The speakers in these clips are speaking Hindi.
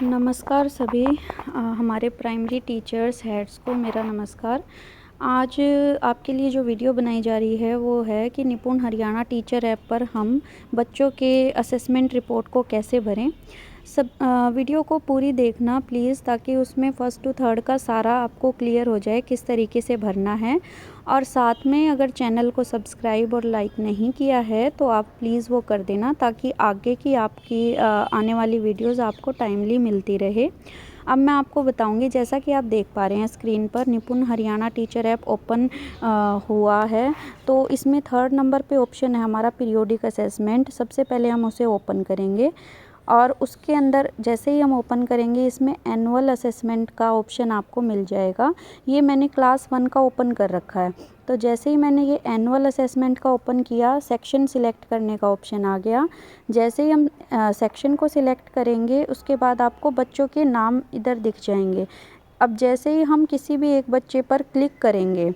नमस्कार सभी हमारे प्राइमरी टीचर्स हेड्स को मेरा नमस्कार। आज आपके लिए जो वीडियो बनाई जा रही है वो है कि निपुण हरियाणा टीचर ऐप पर हम बच्चों के असेसमेंट रिपोर्ट को कैसे भरें। वीडियो को पूरी देखना प्लीज़, ताकि उसमें फर्स्ट टू थर्ड का सारा आपको क्लियर हो जाए किस तरीके से भरना है। और साथ में अगर चैनल को सब्सक्राइब और लाइक नहीं किया है तो आप प्लीज़ वो कर देना, ताकि आगे की आपकी आने वाली वीडियोज़ आपको टाइमली मिलती रहे। अब मैं आपको बताऊंगी, जैसा कि आप देख पा रहे हैं स्क्रीन पर निपुण हरियाणा टीचर ऐप ओपन हुआ है। तो इसमें थर्ड नंबर पे ऑप्शन है हमारा पीरियोडिक असेसमेंट। सबसे पहले हम उसे ओपन करेंगे और उसके अंदर जैसे ही हम ओपन करेंगे इसमें एनुअल असेसमेंट का ऑप्शन आपको मिल जाएगा। ये मैंने क्लास 1 का ओपन कर रखा है। तो जैसे ही मैंने ये एनुअल असेसमेंट का ओपन किया, सेक्शन सिलेक्ट करने का ऑप्शन आ गया। जैसे ही हम सेक्शन को सिलेक्ट करेंगे उसके बाद आपको बच्चों के नाम इधर दिख जाएंगे। अब जैसे ही हम किसी भी एक बच्चे पर क्लिक करेंगे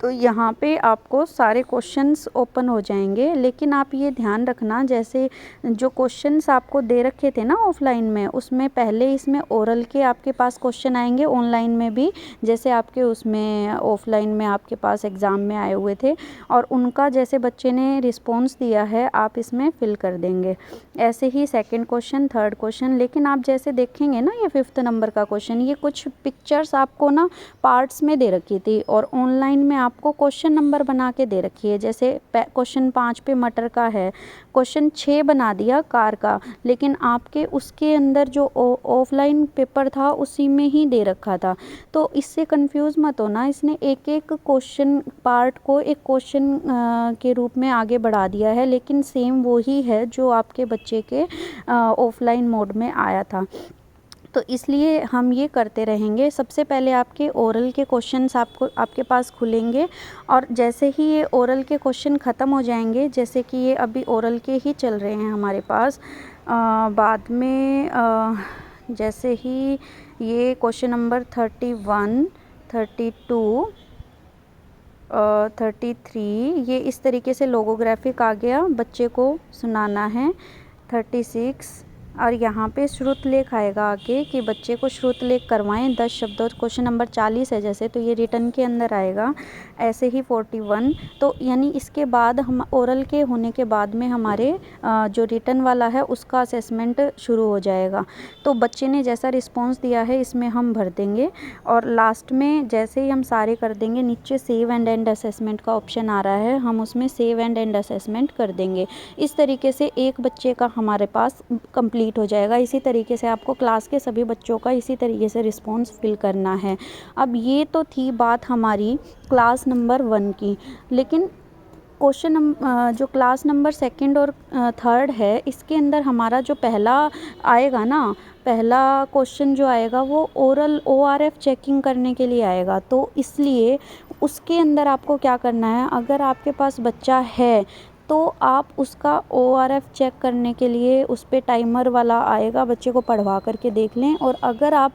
तो यहाँ पे आपको सारे क्वेश्चंस ओपन हो जाएंगे। लेकिन आप ये ध्यान रखना, जैसे जो क्वेश्चंस आपको दे रखे थे ना ऑफलाइन में, उसमें पहले इसमें ओरल के आपके पास क्वेश्चन आएंगे, ऑनलाइन में भी जैसे आपके उसमें ऑफलाइन में आपके पास एग्ज़ाम में आए हुए थे, और उनका जैसे बच्चे ने रिस्पॉन्स दिया है आप इसमें फिल कर देंगे। ऐसे ही सेकेंड क्वेश्चन, थर्ड क्वेश्चन। लेकिन आप जैसे देखेंगे ना ये 5th नंबर का क्वेश्चन, ये कुछ पिक्चर्स आपको ना पार्ट्स में दे रखी थी और ऑनलाइन में आपको क्वेश्चन नंबर बना के दे रखी है। जैसे क्वेश्चन 5 पे मटर का है, क्वेश्चन 6 बना दिया कार का, लेकिन आपके उसके अंदर जो ऑफलाइन पेपर था उसी में ही दे रखा था। तो इससे कंफ्यूज मत होना, इसने एक एक क्वेश्चन पार्ट को एक क्वेश्चन के रूप में आगे बढ़ा दिया है, लेकिन सेम वो ही है जो आपके बच्चे के ऑफलाइन मोड में आया था। तो इसलिए हम ये करते रहेंगे। सबसे पहले आपके ओरल के क्वेश्चंस आपके पास खुलेंगे, और जैसे ही ये ओरल के क्वेश्चन ख़त्म हो जाएंगे, जैसे कि ये अभी ओरल के ही चल रहे हैं हमारे पास, बाद में जैसे ही ये क्वेश्चन नंबर 31, 32, 33 ये इस तरीके से लोगोग्राफिक आ गया, बच्चे को सुनाना है। 36 और यहाँ पे श्रुत लेख आएगा आगे कि बच्चे को श्रुत लेख करवाएं 10 शब्दों। क्वेश्चन नंबर 40 है जैसे, तो ये रिटर्न के अंदर आएगा। ऐसे ही 41। तो यानी इसके बाद हम ओरल के होने के बाद में हमारे जो रिटर्न वाला है उसका असेसमेंट शुरू हो जाएगा। तो बच्चे ने जैसा रिस्पॉन्स दिया है इसमें हम भर देंगे, और लास्ट में जैसे ही हम सारे कर देंगे, नीचे सेव एंड एंड असेसमेंट का ऑप्शन आ रहा है, हम उसमें सेव एंड एंड असेसमेंट कर देंगे। इस तरीके से एक बच्चे का हमारे पास कंप्लीट हो जाएगा। इसी तरीके से आपको क्लास के सभी बच्चों का इसी तरीके से रिस्पॉन्स फिल करना है। अब ये तो थी बात हमारी क्लास नंबर 1 की, लेकिन क्वेश्चन जो क्लास नंबर 2 और 3 है, इसके अंदर हमारा जो पहला आएगा ना, पहला क्वेश्चन जो आएगा वो ओरल ORF चेकिंग करने के लिए आएगा। तो इसलिए उसके अंदर आपको क्या करना है, अगर आपके पास बच्चा है तो आप उसका ORF चेक करने के लिए उस पर टाइमर वाला आएगा, बच्चे को पढ़वा करके देख लें। और अगर आप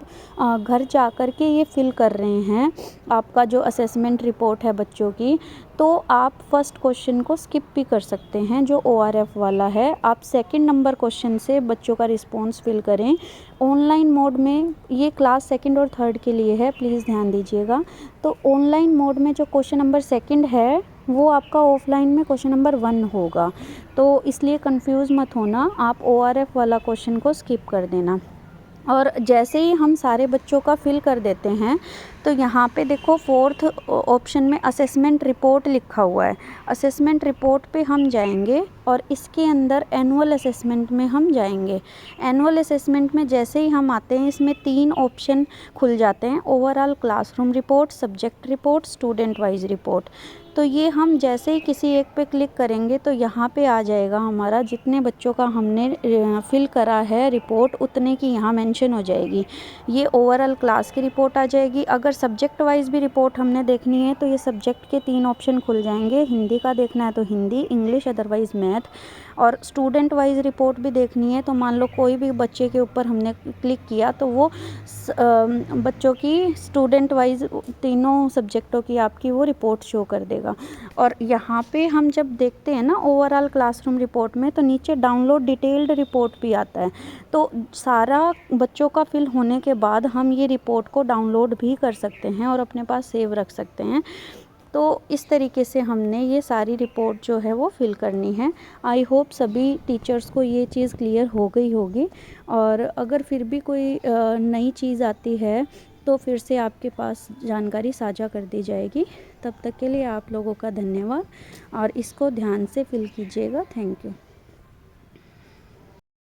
घर जा कर के ये फिल कर रहे हैं आपका जो असेसमेंट रिपोर्ट है बच्चों की, तो आप फर्स्ट क्वेश्चन को स्किप भी कर सकते हैं जो ORF वाला है। आप सेकंड नंबर क्वेश्चन से बच्चों का रिस्पॉन्स फिल करें ऑनलाइन मोड में। ये क्लास 2 और 3 के लिए है, प्लीज़ ध्यान दीजिएगा। तो ऑनलाइन मोड में जो क्वेश्चन नंबर 2 है वो आपका ऑफलाइन में क्वेश्चन नंबर 1 होगा। तो इसलिए कंफ्यूज मत होना, आप ORF वाला क्वेश्चन को स्किप कर देना। और जैसे ही हम सारे बच्चों का फिल कर देते हैं तो यहाँ पे देखो 4th ऑप्शन में असेसमेंट रिपोर्ट लिखा हुआ है। असेसमेंट रिपोर्ट पे हम जाएंगे और इसके अंदर एनुअल असेसमेंट में हम जाएंगे। एनुअल असेसमेंट में जैसे ही हम आते हैं इसमें 3 ऑप्शन खुल जाते हैं, overall classroom report, subject report, student wise report. तो ये हम जैसे ही किसी एक पे क्लिक करेंगे तो यहाँ पे आ जाएगा हमारा जितने बच्चों का हमने फिल करा है रिपोर्ट, उतने की यहाँ मेंशन हो जाएगी। ये ओवरऑल क्लास की रिपोर्ट आ जाएगी। अगर सब्जेक्ट वाइज भी रिपोर्ट हमने देखनी है तो ये सब्जेक्ट के 3 ऑप्शन खुल जाएंगे, हिंदी का देखना है तो हिंदी, इंग्लिश, अदरवाइज़ मैथ। और स्टूडेंट वाइज रिपोर्ट भी देखनी है तो मान लो कोई भी बच्चे के ऊपर हमने क्लिक किया तो वो बच्चों की स्टूडेंट वाइज तीनों सब्जेक्टों की आपकी वो रिपोर्ट शो कर देगा। और यहाँ पे हम जब देखते हैं ना ओवरऑल क्लासरूम रिपोर्ट में, तो नीचे डाउनलोड डिटेल्ड रिपोर्ट भी आता है। तो सारा बच्चों का फिल होने के बाद हम ये रिपोर्ट को डाउनलोड भी कर सकते हैं और अपने पास सेव रख सकते हैं। तो इस तरीके से हमने ये सारी रिपोर्ट जो है वो फिल करनी है। आई होप सभी टीचर्स को ये चीज़ क्लियर हो गई होगी। और अगर फिर भी कोई नई चीज़ आती है तो फिर से आपके पास जानकारी साझा कर दी जाएगी। तब तक के लिए आप लोगों का धन्यवाद और इसको ध्यान से फिल कीजिएगा। Thank you.